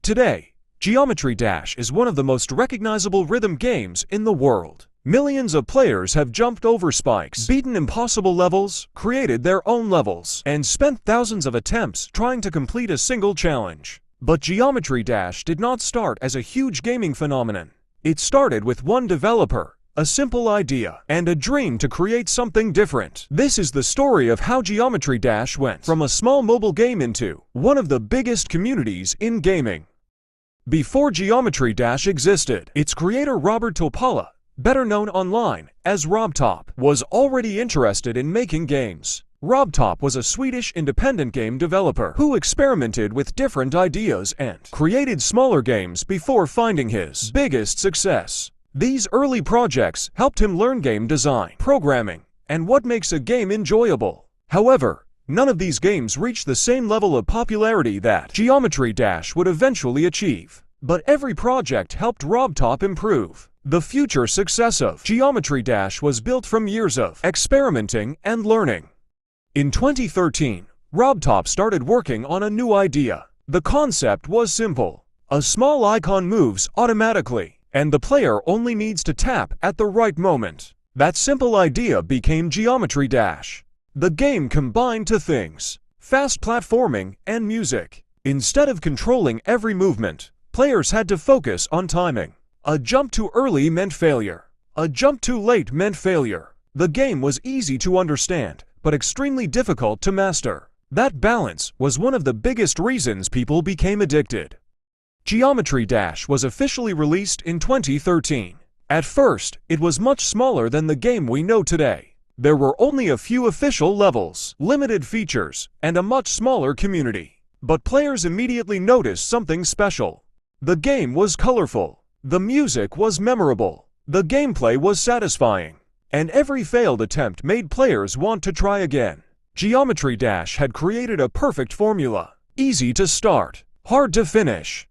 Today, Geometry Dash is one of the most recognizable rhythm games in the world. Millions of players have jumped over spikes, beaten impossible levels, created their own levels, and spent thousands of attempts trying to complete a single challenge. But Geometry Dash did not start as a huge gaming phenomenon. It started with one developer, a simple idea, and a dream to create something different. This is the story of how Geometry Dash went from a small mobile game into one of the biggest communities in gaming. Before Geometry Dash existed, its creator RobTop, better known online as RobTop, was already interested in making games. RobTop was a Swedish independent game developer who experimented with different ideas and created smaller games before finding his biggest success. These early projects helped him learn game design, programming, and what makes a game enjoyable. However, none of these games reached the same level of popularity that Geometry Dash would eventually achieve. But every project helped RobTop improve. The future success of Geometry Dash was built from years of experimenting and learning. In 2013, RobTop started working on a new idea. The concept was simple. A small icon moves automatically, and the player only needs to tap at the right moment. That simple idea became Geometry Dash. The game combined two things: fast platforming and music. Instead of controlling every movement, players had to focus on timing. A jump too early meant failure. A jump too late meant failure. The game was easy to understand, but extremely difficult to master. That balance was one of the biggest reasons people became addicted. Geometry Dash was officially released in 2013. At first, it was much smaller than the game we know today. There were only a few official levels, limited features, and a much smaller community. But players immediately noticed something special. The game was colorful. The music was memorable. The gameplay was satisfying. And every failed attempt made players want to try again. Geometry Dash had created a perfect formula. Easy to start, hard to finish.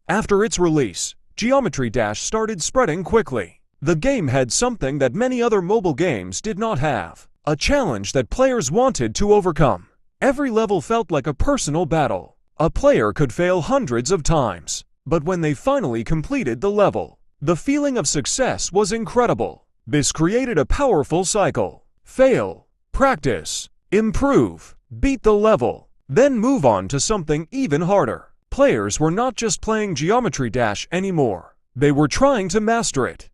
After its release, Geometry Dash started spreading quickly. The game had something that many other mobile games did not have: a challenge that players wanted to overcome. Every level felt like a personal battle. A player could fail hundreds of times, but when they finally completed the level, the feeling of success was incredible. This created a powerful cycle: fail, practice, improve, beat the level, then move on to something even harder. Players were not just playing Geometry Dash anymore. They were trying to master it.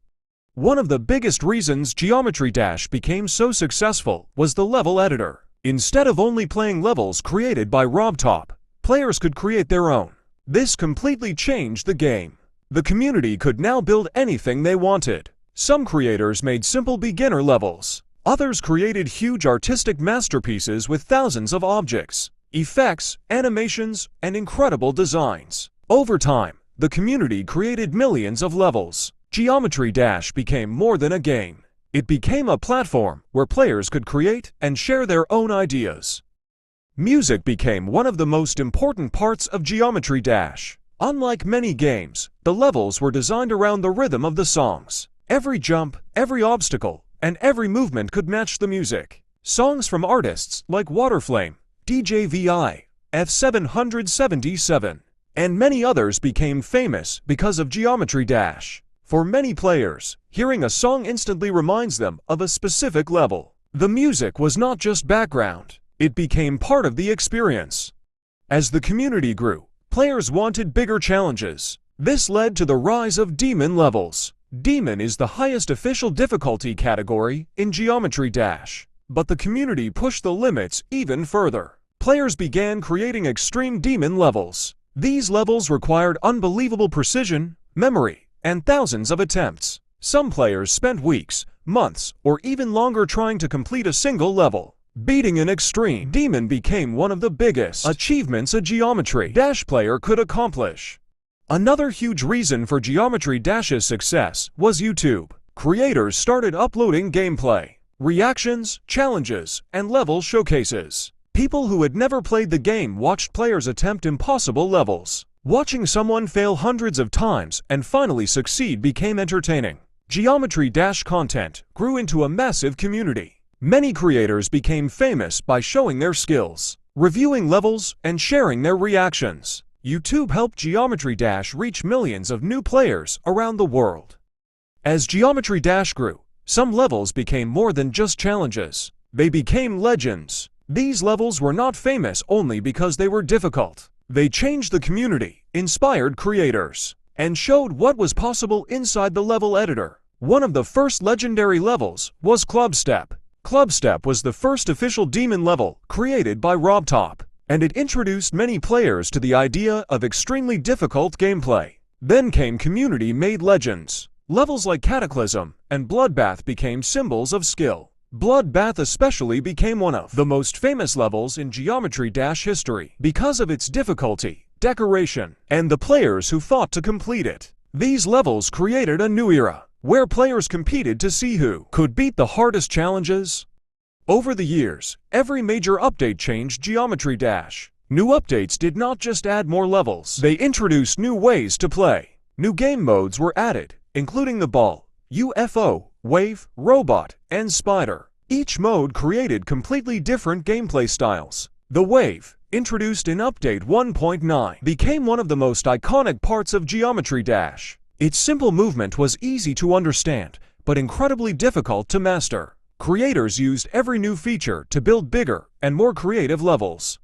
One of the biggest reasons Geometry Dash became so successful was the level editor. Instead of only playing levels created by RobTop, players could create their own. This completely changed the game. The community could now build anything they wanted. Some creators made simple beginner levels. Others created huge artistic masterpieces with thousands of objects, effects, animations, and incredible designs. Over time, the community created millions of levels. Geometry Dash became more than a game. It became a platform where players could create and share their own ideas. Music became one of the most important parts of Geometry Dash. Unlike many games, the levels were designed around the rhythm of the songs. Every jump, every obstacle, and every movement could match the music. Songs from artists like Waterflame, DJ VI, F777, and many others became famous because of Geometry Dash. For many players, hearing a song instantly reminds them of a specific level. The music was not just background. It became part of the experience. As the community grew, players wanted bigger challenges. This led to the rise of Demon levels. Demon is the highest official difficulty category in Geometry Dash. But the community pushed the limits even further. Players began creating extreme Demon levels. These levels required unbelievable precision, memory, and thousands of attempts. Some players spent weeks, months, or even longer trying to complete a single level. Beating an extreme Demon became one of the biggest achievements a Geometry Dash player could accomplish. Another huge reason for Geometry Dash's success was YouTube. Creators started uploading gameplay, reactions, challenges, and level showcases. People who had never played the game watched players attempt impossible levels. Watching someone fail hundreds of times and finally succeed became entertaining. Geometry Dash content grew into a massive community. Many creators became famous by showing their skills, reviewing levels, and sharing their reactions. YouTube helped Geometry Dash reach millions of new players around the world. As Geometry Dash grew, some levels became more than just challenges. They became legends. These levels were not famous only because they were difficult. They changed the community, inspired creators, and showed what was possible inside the level editor. One of the first legendary levels was Club Step. Club Step was the first official demon level created by RobTop, and it introduced many players to the idea of extremely difficult gameplay. Then came community-made legends. Levels like Cataclysm and Bloodbath became symbols of skill. Bloodbath especially became one of the most famous levels in Geometry Dash history because of its difficulty, decoration, and the players who fought to complete it. These levels created a new era, where players competed to see who could beat the hardest challenges. Over the years, every major update changed Geometry Dash. New updates did not just add more levels, they introduced new ways to play. New game modes were added, including the ball, UFO, wave, robot, and spider. Each mode created completely different gameplay styles. The wave, introduced in Update 1.9, became one of the most iconic parts of Geometry Dash. Its simple movement was easy to understand, but incredibly difficult to master. Creators used every new feature to build bigger and more creative levels.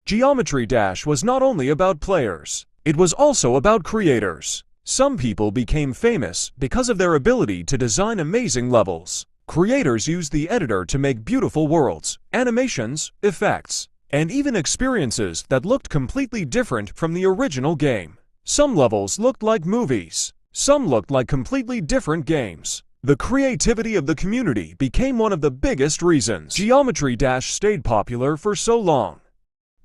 Geometry Dash was not only about players, it was also about creators. Some people became famous because of their ability to design amazing levels. Creators used the editor to make beautiful worlds, animations, effects, and even experiences that looked completely different from the original game. Some levels looked like movies. Some looked like completely different games. The creativity of the community became one of the biggest reasons Geometry Dash stayed popular for so long.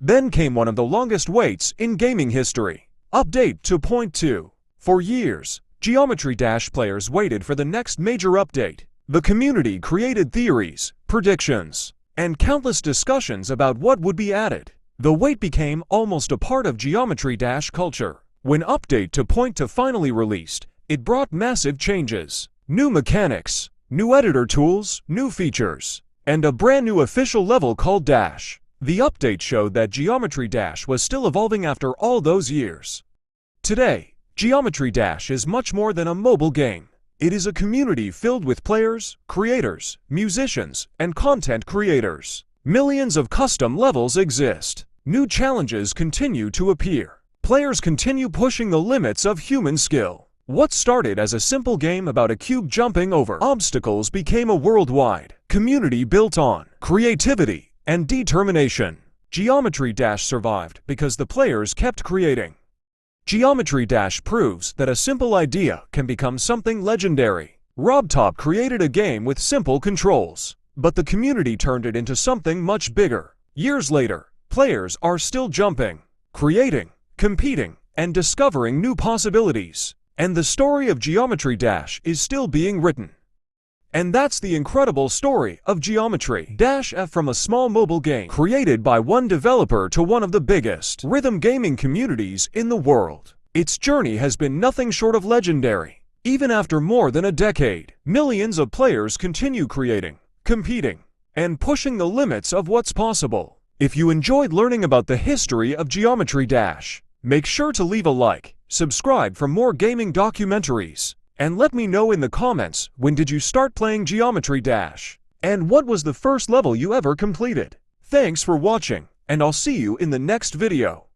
Then came one of the longest waits in gaming history, Update 2.2. For years, Geometry Dash players waited for the next major update. The community created theories, predictions, and countless discussions about what would be added. The wait became almost a part of Geometry Dash culture. When Update 2.2 finally released, it brought massive changes. New mechanics, new editor tools, new features, and a brand new official level called Dash. The update showed that Geometry Dash was still evolving after all those years. Today, Geometry Dash is much more than a mobile game. It is a community filled with players, creators, musicians, and content creators. Millions of custom levels exist. New challenges continue to appear. Players continue pushing the limits of human skill. What started as a simple game about a cube jumping over obstacles became a worldwide community built on creativity and determination. Geometry Dash survived because the players kept creating. Geometry Dash proves that a simple idea can become something legendary. RobTop created a game with simple controls, but the community turned it into something much bigger. Years later, players are still jumping, creating, competing, and discovering new possibilities. And the story of Geometry Dash is still being written. And that's the incredible story of Geometry Dash, from a small mobile game created by one developer to one of the biggest rhythm gaming communities in the world. Its journey has been nothing short of legendary. Even after more than a decade, millions of players continue creating, competing, and pushing the limits of what's possible. If you enjoyed learning about the history of Geometry Dash, make sure to leave a like, subscribe for more gaming documentaries, and let me know in the comments, when did you start playing Geometry Dash? And what was the first level you ever completed? Thanks for watching, and I'll see you in the next video.